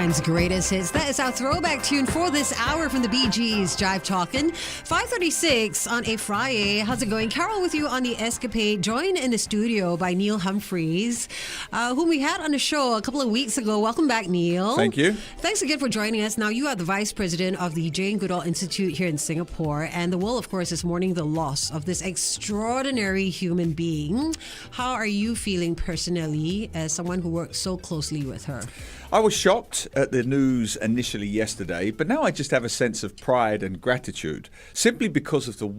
Greatest hits. That is our throwback tune for this hour from the Bee Gees. Jive Talkin'. 5:36 on a Friday. How's it going? Carol with you on the Escapade. Joined in the studio by Neil Humphreys, whom we had on the show a couple of weeks ago. Welcome back, Neil. Thank you. Thanks again for joining us. Now, you are the vice president of the Jane Goodall Institute here in Singapore. And the world, of course, is mourning the loss of this extraordinary human being. How are you feeling personally as someone who worked so closely with her? I was shocked at the news initially yesterday, but now I just have a sense of pride and gratitude simply because of the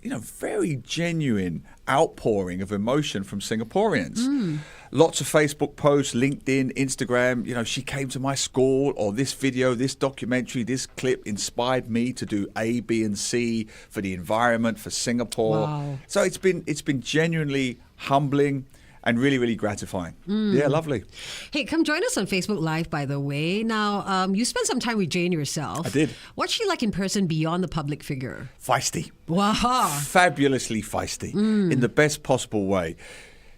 very genuine outpouring of emotion from Singaporeans. Lots of Facebook posts, LinkedIn, Instagram, she came to my school, or this video, this documentary, this clip inspired me to do A, B, and C for the environment, for Singapore. Wow. So it's been genuinely humbling and really, really gratifying. Yeah, lovely. Hey, come join us on Facebook Live, by the way. Now, you spent some time with Jane yourself. I did. What's she like in person beyond the public figure? Feisty. Wow. Fabulously feisty in the best possible way.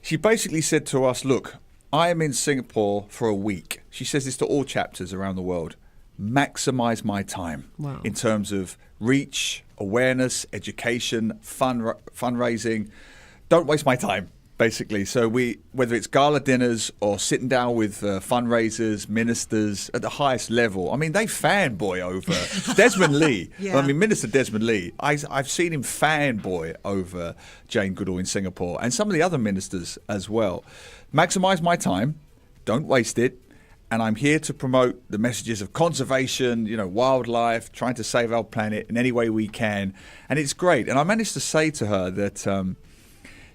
She basically said to us, look, I am in Singapore for a week. She says this to all chapters around the world. Maximize my time in terms of reach, awareness, education, fundraising. Don't waste my time. Basically, so whether it's gala dinners or sitting down with fundraisers, ministers at the highest level, I mean, they fanboy over Desmond Lee. Yeah. I mean, Minister Desmond Lee, I've seen him fanboy over Jane Goodall in Singapore and some of the other ministers as well. Maximise my time, don't waste it, and I'm here to promote the messages of conservation, wildlife, trying to save our planet in any way we can, and it's great. And I managed to say to her that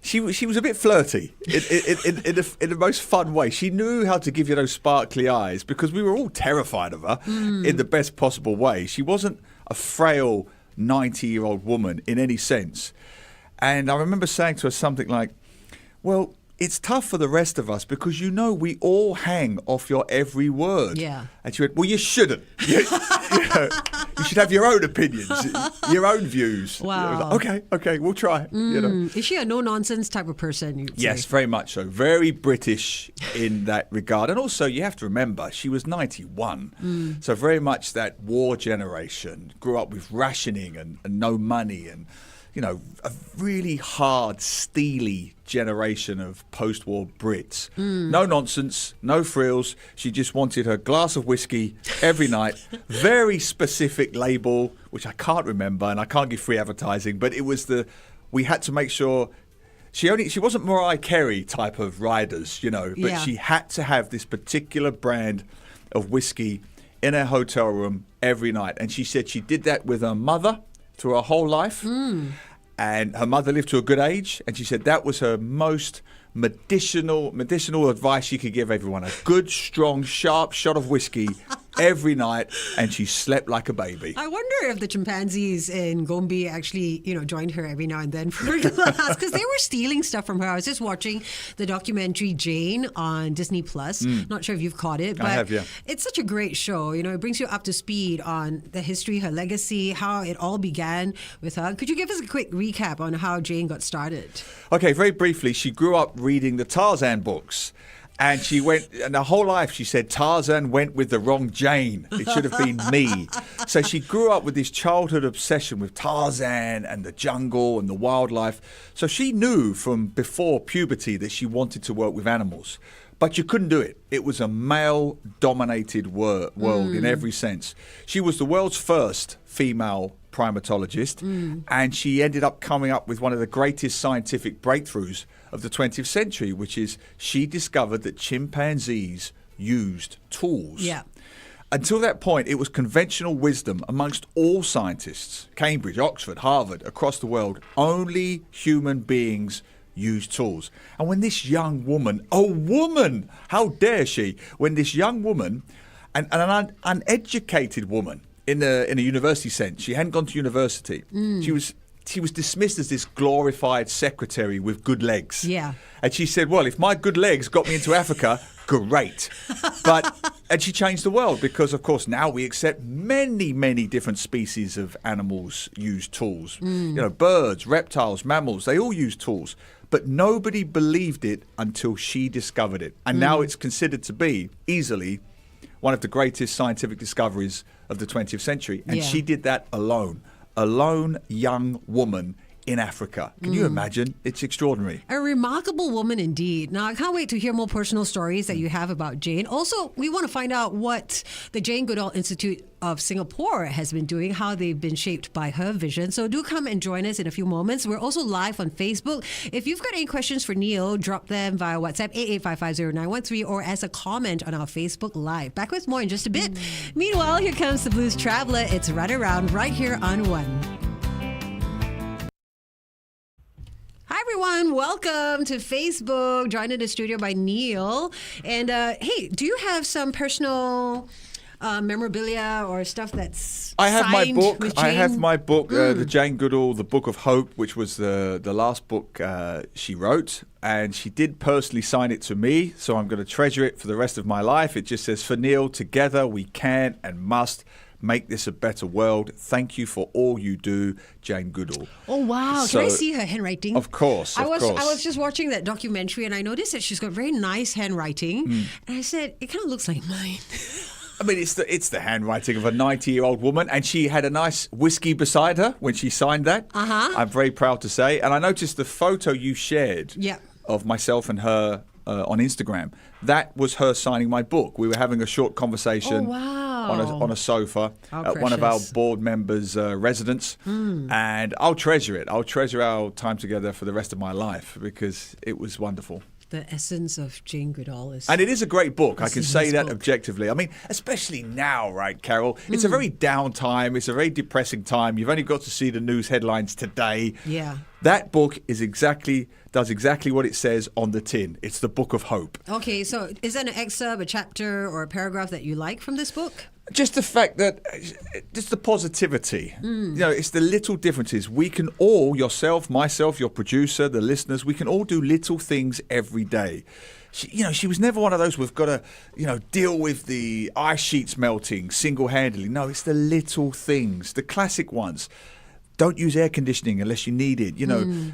She was a bit flirty in the most fun way. She knew how to give you those sparkly eyes because we were all terrified of her in the best possible way. She wasn't a frail 90-year-old woman in any sense. And I remember saying to her something like, well, it's tough for the rest of us because we all hang off your every word. Yeah. And she went, well, you shouldn't. You should have your own opinions, your own views. Wow. Like, okay, we'll try. Is she a no-nonsense type of person, you'd say? Yes, very much so. Very British in that regard. And also, you have to remember, she was 91. So very much that war generation, grew up with rationing and no money and, a really hard, steely generation of post-war Brits. No nonsense, no frills. She just wanted her glass of whiskey every night. Very specific label, which I can't remember, and I can't give free advertising, but it was we had to make sure she wasn't Mariah Carey type of riders, but she had to have this particular brand of whiskey in her hotel room every night. And she said she did that with her mother through her whole life. And her mother lived to a good age, and she said that was her most medicinal advice she could give everyone. A good, strong, sharp shot of whiskey every night, and she slept like a baby. I wonder if the chimpanzees in Gombe actually, joined her every now and then for a glass, because they were stealing stuff from her. I was just watching the documentary Jane on Disney Plus. Not sure if you've caught it, but I have, yeah. It's such a great show. It brings you up to speed on the history, her legacy, how it all began with her. Could you give us a quick recap on how Jane got started? Okay, very briefly, she grew up reading the Tarzan books. And and her whole life she said, Tarzan went with the wrong Jane. It should have been me. So she grew up with this childhood obsession with Tarzan and the jungle and the wildlife. So she knew from before puberty that she wanted to work with animals. But you couldn't do it. It was a male-dominated world in every sense. She was the world's first female primatologist, and she ended up coming up with one of the greatest scientific breakthroughs of the 20th century, which is she discovered that chimpanzees used tools. Yeah. Until that point, it was conventional wisdom amongst all scientists, Cambridge, Oxford, Harvard, across the world, only human beings use tools. And when this young woman, how dare she, when this young woman, an uneducated woman in a university sense, she hadn't gone to university, she was dismissed as this glorified secretary with good legs. Yeah. And she said, well, if my good legs got me into Africa, great. And she changed the world because, of course, now we accept many, many different species of animals use tools. Birds, reptiles, mammals, they all use tools. But nobody believed it until she discovered it. And now it's considered to be easily one of the greatest scientific discoveries of the 20th century. And Yeah. she did that alone. A lone young woman in Africa. Can you imagine? It's extraordinary. A remarkable woman indeed. Now, I can't wait to hear more personal stories that you have about Jane. Also, we want to find out what the Jane Goodall Institute of Singapore has been doing, how they've been shaped by her vision. So do come and join us in a few moments. We're also live on Facebook. If you've got any questions for Neil, drop them via WhatsApp 88550913 or as a comment on our Facebook Live. Back with more in just a bit. Meanwhile, here comes the Blues Traveler. It's Run Around right here on One. Hi everyone, welcome to Facebook. Joined in the studio by Neil. And hey, do you have some personal memorabilia or stuff that's I have my signed book. with I Jane? have my book, the Jane Goodall, The Book of Hope, which was the last book she wrote. And she did personally sign it to me, so I'm going to treasure it for the rest of my life. It just says, "For Neil, together we can and must make this a better world. Thank you for all you do, Jane Goodall." Oh wow! So, can I see her handwriting? Of course, I of was course. just watching that documentary and I noticed that she's got very nice handwriting, and I said it kind of looks like mine. I mean, it's the handwriting of a 90-year-old woman, and she had a nice whiskey beside her when she signed that. I'm very proud to say. And I noticed the photo you shared Yeah. of myself and her on Instagram. That was her signing my book. We were having a short conversation Oh, wow. on a sofa How at one of our precious. board members' residence. And I'll treasure it. I'll treasure our time together for the rest of my life because it was wonderful. The essence of Jane Goodall is... And it is a great book. I This can is say his that book. objectively. I mean, especially now, right, Carol? It's a very down time. It's a very depressing time. You've only got to see the news headlines today. Yeah. That book does exactly what it says on the tin. It's the Book of Hope. Okay, so is that an excerpt, a chapter, or a paragraph that you like from this book? Just the fact that, just the positivity. You know, it's the little differences. We can all, yourself, myself, your producer, the listeners, we can all do little things every day. She was never one of those we've got to, deal with the ice sheets melting single-handedly. No, it's the little things, the classic ones. Don't use air conditioning unless you need it.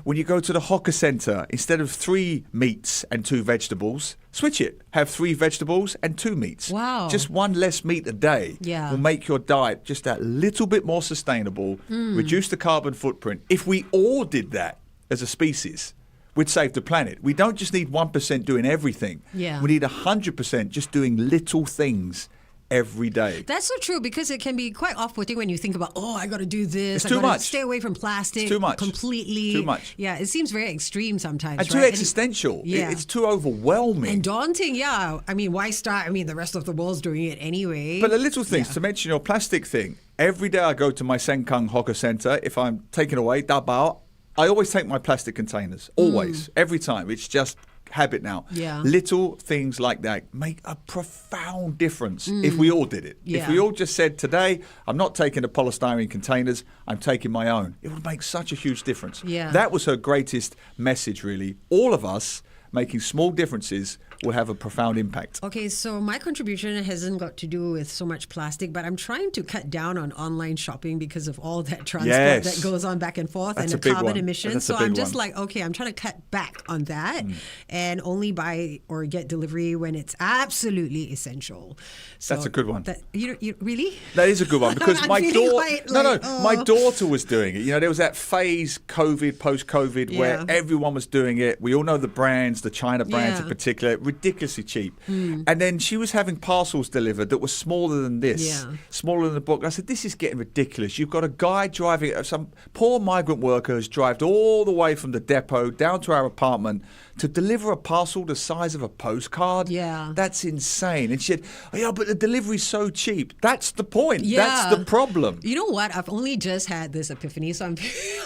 When you go to the hawker centre, instead of 3 meats and 2 vegetables, switch it. Have 3 vegetables and 2 meats. Wow. Just 1 less meat a day Yeah. will make your diet just that little bit more sustainable, reduce the carbon footprint. If we all did that as a species, we'd save the planet. We don't just need 1% doing everything. Yeah. We need 100% just doing little things every day. That's so true because it can be quite off-putting when you think about, I got to do this. It's I too gotta much. Stay away from plastic. It's too much. Completely. Too much. Yeah, it seems very extreme sometimes. And too right? existential. Yeah. It's too overwhelming. And daunting, yeah. I mean, why start? I mean, the rest of the world's doing it anyway. But the little things, to mention your plastic thing, every day I go to my Sengkang hawker centre, if I'm taking away, dabao, I always take my plastic containers. Always. Every time. It's just habit now. Yeah. Little things like that make a profound difference if we all did it. Yeah. If we all just said, today, I'm not taking the polystyrene containers, I'm taking my own. It would make such a huge difference. Yeah. That was her greatest message, really. All of us making small differences will have a profound impact. Okay, so my contribution hasn't got to do with so much plastic, but I'm trying to cut down on online shopping because of all that transport Yes. that goes on back and forth That's and a the big carbon one. emissions. That's a So I'm big just one. like, okay, I'm trying to cut back on that and only buy or get delivery when it's absolutely essential. So That's a good one. You really? That is a good one because I'm my feeling daughter. quite No, like, my daughter was doing it. There was that phase, post-COVID, where Yeah. everyone was doing it. We all know the brands, the China brands in Yeah. particular, ridiculously cheap. And then she was having parcels delivered that were smaller than this, Yeah. smaller than the book. I said, this is getting ridiculous. You've got a guy driving, some poor migrant worker has driven all the way from the depot down to our apartment to deliver a parcel the size of a postcard. Yeah. That's insane. And she said, yeah, but the delivery's so cheap. That's the point. Yeah. That's the problem. You know what? I've only just had this epiphany, so I'm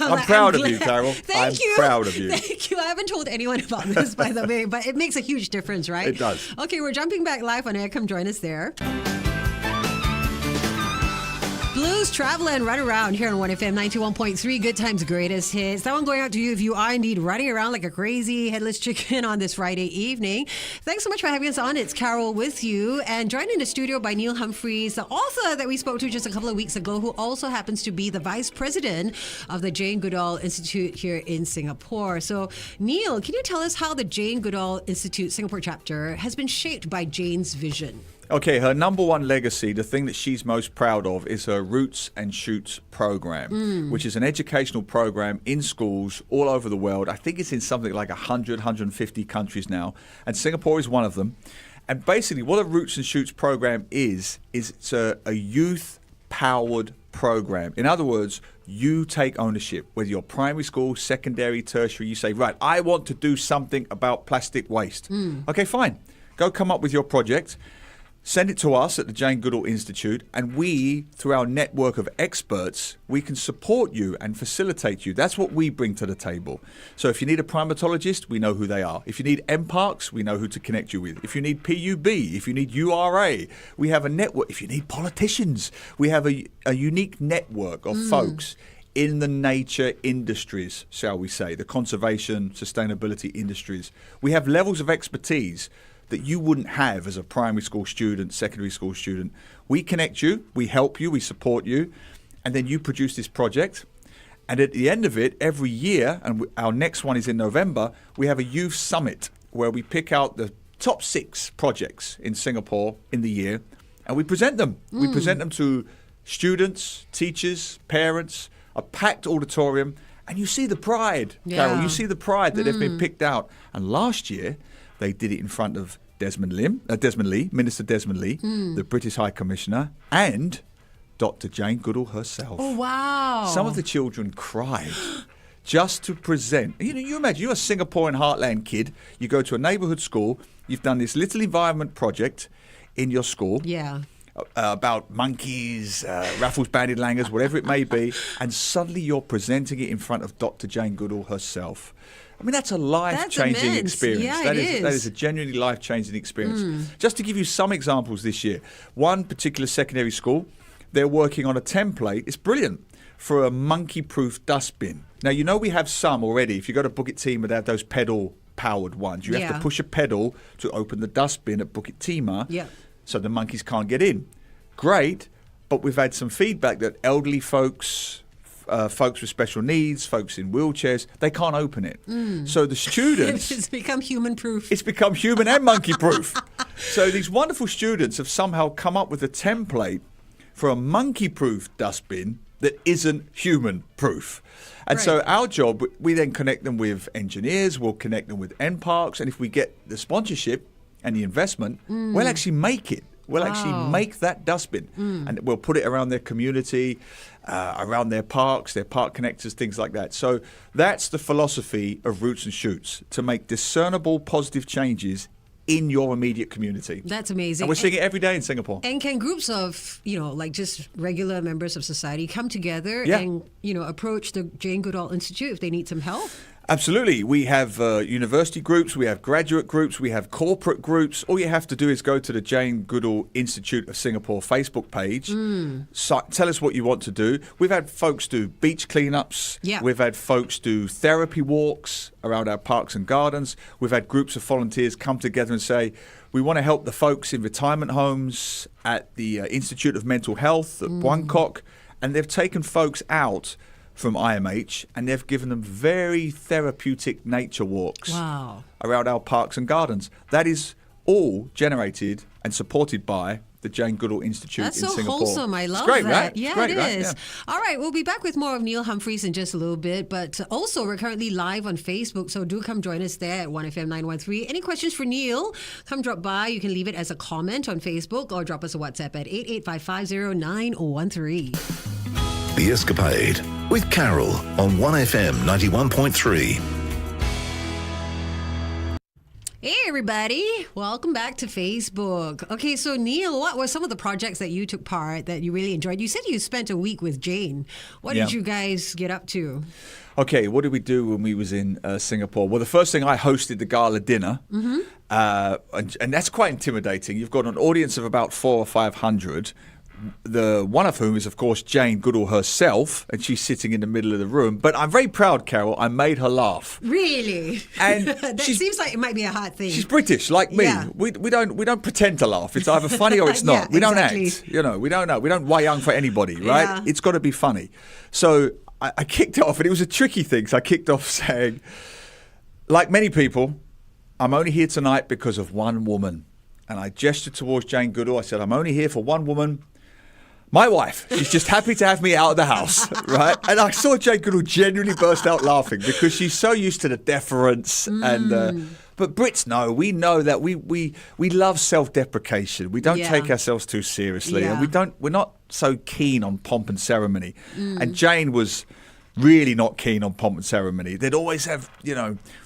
I'm proud of you, glad. Carol. Thank I'm you. proud of you. Thank you. I haven't told anyone about this, by the way, but it makes a huge difference, right? It does. Okay, we're jumping back live on air. Come join us there. Blues Travel and Run Around here on 1FM 91.3. Good times, greatest hits. That one going out to you if you are indeed running around like a crazy headless chicken on this Friday evening. Thanks so much for having us on. It's Carol with you. And joined in the studio by Neil Humphreys, the author that we spoke to just a couple of weeks ago, who also happens to be the vice president of the Jane Goodall Institute here in Singapore. So, Neil, can you tell us how the Jane Goodall Institute Singapore chapter has been shaped by Jane's vision? Okay, her number one legacy, the thing that she's most proud of, is her Roots and Shoots program, which is an educational program in schools all over the world. I think it's in something like 100, 150 countries now, and Singapore is one of them. And basically what a Roots and Shoots program is it's a youth-powered program. In other words, you take ownership, whether you're primary school, secondary, tertiary, you say, right, I want to do something about plastic waste. Okay, fine. Go come up with your project. Send it to us at the Jane Goodall Institute, and we, through our network of experts, we can support you and facilitate you. That's what we bring to the table. So if you need a primatologist, we know who they are. If you need MParks, we know who to connect you with. If you need PUB, if you need URA, we have a network. If you need politicians, we have a unique network of folks in the nature industries, shall we say, the conservation, sustainability industries. We have levels of expertise that you wouldn't have as a primary school student, secondary school student. We connect you, we help you, we support you, and then you produce this project. And at the end of it, every year, and our next one is in November, we have a youth summit where we pick out the top 6 projects in Singapore in the year, and we present them. We present them to students, teachers, parents, a packed auditorium, and you see the pride, Carol. You see the pride that they've been picked out. And last year, they did it in front of Minister Desmond Lee, the British High Commissioner, and Dr. Jane Goodall herself. Oh, wow. Some of the children cried just to present. You imagine, you're a Singaporean heartland kid. You go to a neighbourhood school. You've done this little environment project in your school. Yeah. About monkeys, Raffles banded langurs, whatever it may be, and suddenly you're presenting it in front of Dr. Jane Goodall herself. I mean, that's a life-changing experience. Yeah, that is a genuinely life-changing experience. Just to give you some examples this year, one particular secondary school, they're working on a template. It's brilliant for a monkey-proof dustbin. Now, you know we have some already. If you go to Bukit Timah, they have those pedal-powered ones. You have to push a pedal to open the dustbin at Bukit Timah, so the monkeys can't get in. Great, but we've had some feedback that elderly folks, folks with special needs, folks in wheelchairs, they can't open it. So the students... It's become human-proof. It's become human and monkey-proof. So these wonderful students have somehow come up with a template for a monkey-proof dustbin that isn't human-proof. And so our job, we then connect them with engineers, we'll connect them with NParks, and if we get the sponsorship and the investment, we'll actually make it. We'll actually make that dustbin, and we'll put it around their community, around their parks, their park connectors, things like that. So that's the philosophy of Roots and Shoots, to make discernible positive changes in your immediate community. That's amazing. And we're seeing it every day in Singapore. And can groups of, like just regular members of society come together and, approach the Jane Goodall Institute if they need some help? Absolutely. We have university groups, we have graduate groups, we have corporate groups. All you have to do is go to the Jane Goodall Institute of Singapore Facebook page. Tell us what you want to do. We've had folks do beach cleanups. We've had folks do therapy walks around our parks and gardens. We've had groups of volunteers come together and say, we want to help the folks in retirement homes at the Institute of Mental Health at Buangkok. And they've taken folks out from IMH, and they've given them very therapeutic nature walks around our parks and gardens. That is all generated and supported by the Jane Goodall Institute in Singapore. That's so wholesome. I love it's great, that. Right? Yeah, it's great, it right? is. Yeah. All right, we'll be back with more of Neil Humphreys in just a little bit, but also we're currently live on Facebook, so do come join us there at 1FM 913. Any questions for Neil? Come drop by. You can leave it as a comment on Facebook or drop us a WhatsApp at 88550913. The Escapade with Carol on 1FM 91.3. Hey everybody, welcome back to Facebook. Okay, so Neil, what were some of the projects that you took part that you really enjoyed? You said you spent a week with Jane. What did you guys get up to? Okay, what did we do when we was in Singapore? Well, the first thing, I hosted the gala dinner, and that's quite intimidating. You've got an audience of about 400 or 500. One of whom is, of course, Jane Goodall herself, and she's sitting in the middle of the room. But I'm very proud, Carol, I made her laugh. Really? And that seems like it might be a hard thing. She's British, like me. Yeah. We don't pretend to laugh. It's either funny or it's not. We don't act. We don't know. We don't wayang for anybody, right? Yeah. It's got to be funny. So I kicked off, and it was a tricky thing. So I kicked off saying, like many people, I'm only here tonight because of one woman. and I gestured towards Jane Goodall. I said, I'm only here for one woman, my wife. She's just happy to have me out of the house, right? And I saw Jane Goodall genuinely burst out laughing because she's so used to the deference. But Brits know, we know that we love self-deprecation. We don't take ourselves too seriously, and we're not so keen on pomp and ceremony. And Jane was really not keen on pomp and ceremony. They'd always have,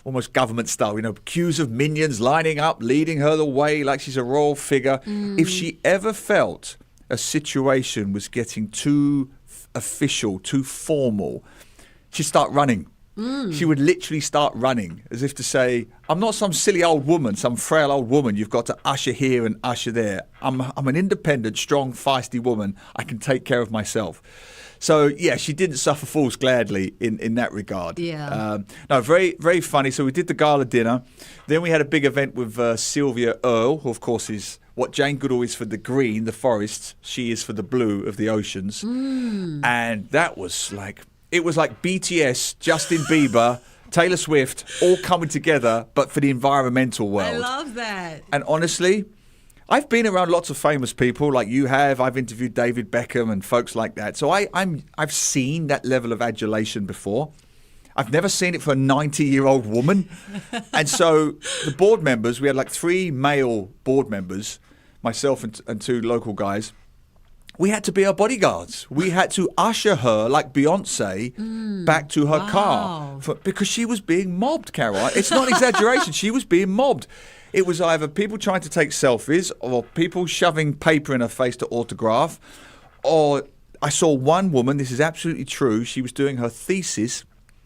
almost government style, queues of minions lining up, leading her the way like she's a royal figure. If she ever felt a situation was getting too official, too formal, she'd start running. She would literally start running as if to say, I'm not some silly old woman, some frail old woman you've got to usher here and usher there. I'm an independent, strong, feisty woman. I can take care of myself. So, yeah, she didn't suffer fools gladly in that regard. Yeah. No, very, very funny. So we did the gala dinner. Then we had a big event with Sylvia Earle, who, of course, is what Jane Goodall is for the green, the forests. She is for the blue of the oceans. And that was it was like BTS, Justin Bieber, Taylor Swift, all coming together, but for the environmental world. I love that. And honestly, I've been around lots of famous people like you have. I've interviewed David Beckham and folks like that. So I've seen that level of adulation before. I've never seen it for a 90-year-old woman. And so the board members, we had 3 male board members, myself and 2 local guys. We had to be her bodyguards. We had to usher her, like Beyonce, back to her car because she was being mobbed, Carol. It's not exaggeration. She was being mobbed. It was either people trying to take selfies or people shoving paper in her face to autograph. Or I saw one woman, this is absolutely true, she was doing her thesis,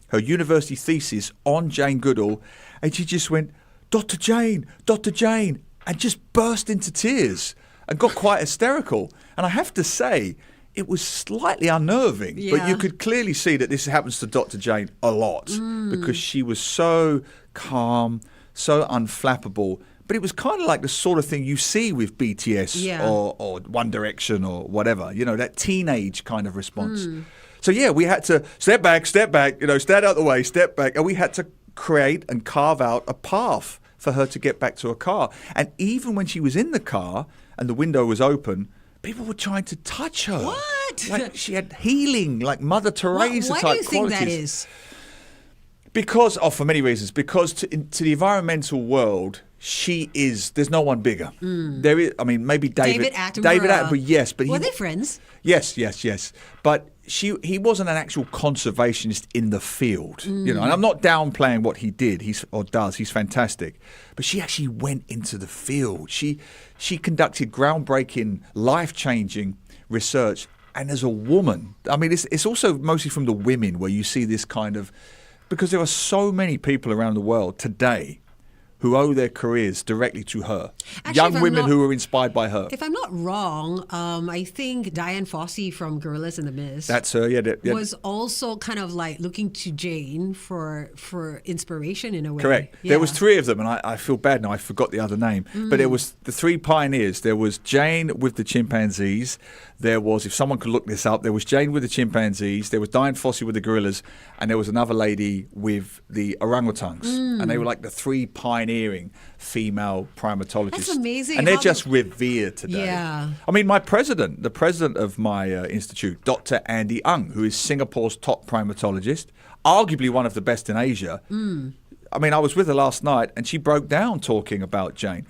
her university thesis on Jane Goodall, and she just went, Dr. Jane, and just burst into tears and got quite hysterical. And I have to say, it was slightly unnerving, but you could clearly see that this happens to Dr. Jane a lot because she was so calm, so unflappable. But it was kind of like the sort of thing you see with BTS or One Direction or whatever, that teenage kind of response. So, we had to step back, stand out the way, step back. And we had to create and carve out a path for her to get back to her car. And even when she was in the car and the window was open, people were trying to touch her. What? Like she had healing, like Mother Teresa type qualities. Why do you think that is? Because, for many reasons. Because to the environmental world, there's no one bigger. There is, maybe David Attenborough. David Attenborough, yes. But were they friends? Yes. But he wasn't an actual conservationist in the field, and I'm not downplaying what he did. He's fantastic. But she actually went into the field. She conducted groundbreaking, life-changing research. And as a woman, it's also mostly from the women where you see this kind of, because there are so many people around the world today who owe their careers directly to her. Actually, young women who were inspired by her. If I'm not wrong, I think Diane Fossey from Gorillas in the Mist. That's her, was also kind of looking to Jane for inspiration in a way. Correct. Yeah. There was 3 of them, and I feel bad now, I forgot the other name. But there was the 3 pioneers. There was Jane with the chimpanzees. There was, if someone could look this up, there was Jane with the chimpanzees, there was Diane Fossey with the gorillas, and there was another lady with the orangutans. And they were like the 3 pioneering female primatologists. That's amazing. And they're just revered today. Yeah. The president of my institute, Dr. Andy Ng, who is Singapore's top primatologist, arguably one of the best in Asia. I was with her last night, and she broke down talking about Jane.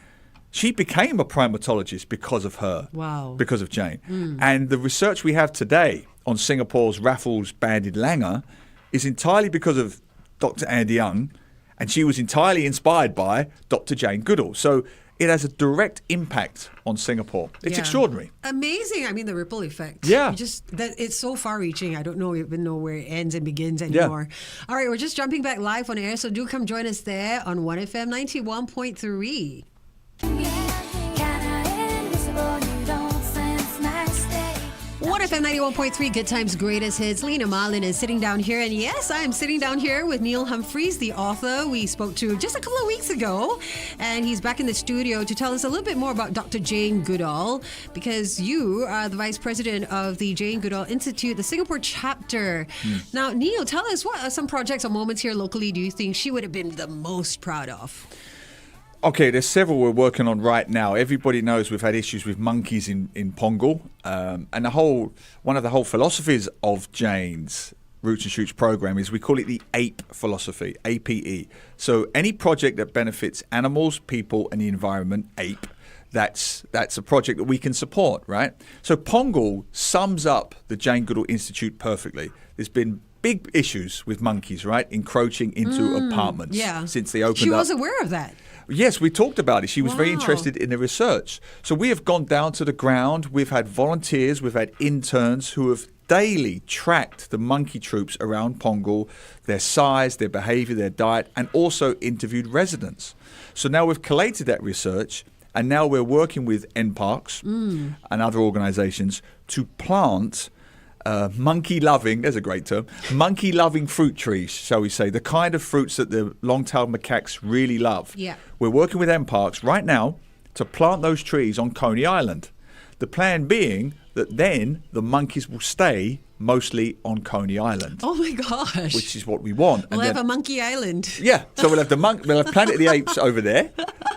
She became a primatologist because of her. Wow. Because of Jane. And the research we have today on Singapore's Raffles banded langur is entirely because of Dr. Andy Ng, and she was entirely inspired by Dr. Jane Goodall. So it has a direct impact on Singapore. It's extraordinary. Amazing. The ripple effect. Yeah. It's so far-reaching. I don't even know where it ends and begins anymore. Yeah. All right, we're just jumping back live on air, so do come join us there on 1FM 91.3. 1FM 91.3, Good Times, Greatest Hits. Lena Marlin is sitting down here. And yes, I am sitting down here with Neil Humphreys, the author we spoke to just a couple of weeks ago. And he's back in the studio to tell us a little bit more about Dr. Jane Goodall, because you are the vice president of the Jane Goodall Institute, the Singapore chapter. Now, Neil, tell us, what are some projects or moments here locally do you think she would have been the most proud of? Okay, there's several we're working on right now. Everybody knows we've had issues with monkeys in Pongal, and one of the whole philosophies of Jane's Roots and Shoots program is we call it the APE philosophy, APE. So any project that benefits animals, people, and the environment, APE. That's a project that we can support, right? So Pongal sums up the Jane Goodall Institute perfectly. There's been big issues with monkeys, right? Encroaching into apartments since they opened up. She was aware of that. Yes, we talked about it. She was very Wow. interested in the research. So we have gone down to the ground. We've had volunteers, we've had interns who have daily tracked the monkey troops around Pongal, their size, their behavior, their diet, and also interviewed residents. So now we've collated that research, and now we're working with NParks and other organizations to plant monkey-loving, there's a great term, monkey-loving fruit trees, shall we say, the kind of fruits that the long-tailed macaques really love. Yeah. We're working with NParks right now to plant those trees on Coney Island. The plan being that then the monkeys will stay mostly on Coney Island. Oh my gosh. Which is what we want. We'll have a monkey island. Yeah, so we'll have we'll have Planet of the Apes over there,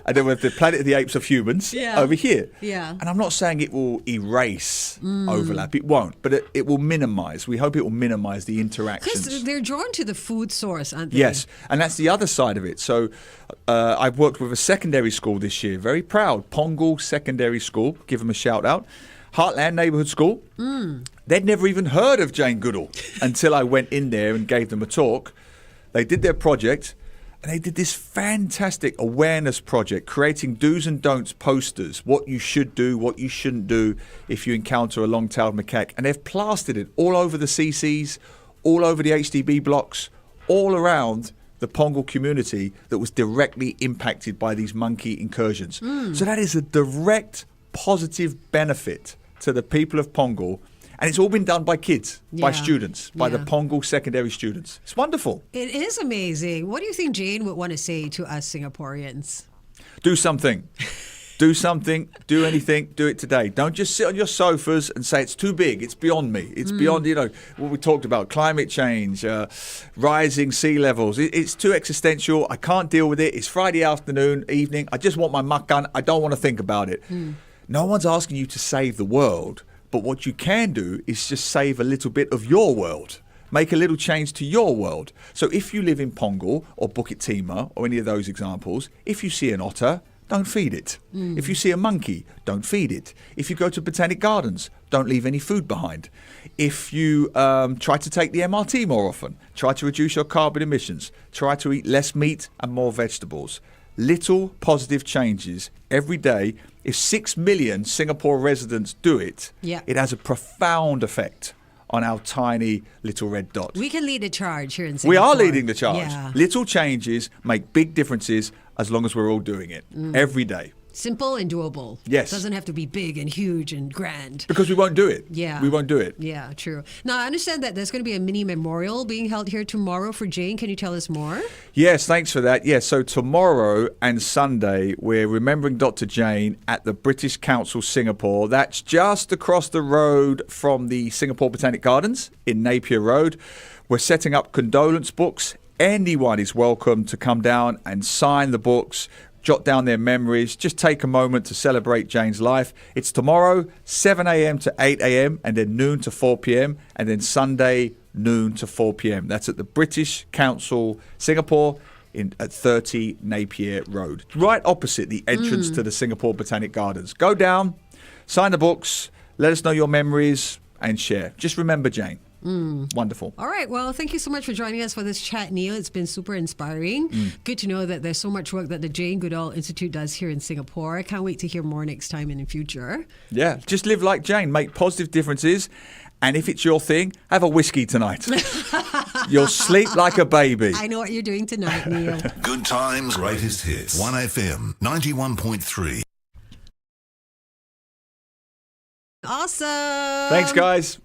and then we'll have the Planet of the Apes of humans over here. Yeah. And I'm not saying it will erase overlap. It won't, but it will minimise. We hope it will minimise the interactions. Because they're drawn to the food source, aren't they? Yes, and that's the other side of it. So I've worked with a secondary school this year, very proud, Pongal Secondary School, give them a shout out. Heartland Neighbourhood School. They'd never even heard of Jane Goodall until I went in there and gave them a talk. They did their project, and they did this fantastic awareness project, creating do's and don'ts posters, what you should do, what you shouldn't do if you encounter a long-tailed macaque. And they've plastered it all over the CCs, all over the HDB blocks, all around the Pongal community that was directly impacted by these monkey incursions. So that is a direct positive benefit to the people of Pongal, and it's all been done by kids, by students, by the Pongal secondary students. It's wonderful. It is amazing. What do you think Jane would want to say to us Singaporeans? Do something. Do something, do anything, do it today. Don't just sit on your sofas and say it's too big, it's beyond me. It's beyond, what we talked about, climate change, rising sea levels. It's too existential. I can't deal with it. It's Friday afternoon, evening. I just want my makan. I don't want to think about it. No one's asking you to save the world, but what you can do is just save a little bit of your world. Make a little change to your world. So if you live in Pongal or Bukit Timah or any of those examples, if you see an otter, don't feed it. If you see a monkey, don't feed it. If you go to Botanic Gardens, don't leave any food behind. If you try to take the MRT more often, try to reduce your carbon emissions, try to eat less meat and more vegetables. Little positive changes every day. If 6 million Singapore residents do it, it has a profound effect on our tiny little red dot. We can lead the charge here in Singapore. We are leading the charge. Yeah. Little changes make big differences as long as we're all doing it every day. Simple and doable. Yes. Doesn't have to be big and huge and grand. Because we won't do it. Yeah. We won't do it. Yeah, true. Now, I understand that there's going to be a mini memorial being held here tomorrow for Jane. Can you tell us more? Yes, thanks for that. Yes, so tomorrow and Sunday, we're remembering Dr. Jane at the British Council Singapore. That's just across the road from the Singapore Botanic Gardens in Napier Road. We're setting up condolence books. Anyone is welcome to come down and sign the books, jot down their memories, just take a moment to celebrate Jane's life. It's tomorrow, 7 a.m. to 8 a.m. and then noon to 4 p.m. and then Sunday, noon to 4 p.m. That's at the British Council Singapore at 30 Napier Road, right opposite the entrance to the Singapore Botanic Gardens. Go down, sign the books, let us know your memories and share. Just remember Jane. Wonderful. All right. Well, thank you so much for joining us for this chat, Neil. It's been super inspiring. Good to know that there's so much work that the Jane Goodall Institute does here in Singapore. I can't wait to hear more next time and in future. Yeah, just live like Jane. Make positive differences. And if it's your thing, have a whiskey tonight. You'll sleep like a baby. I know what you're doing tonight, Neil. Good times, greatest hits. 1FM 91.3. Awesome. Thanks, guys.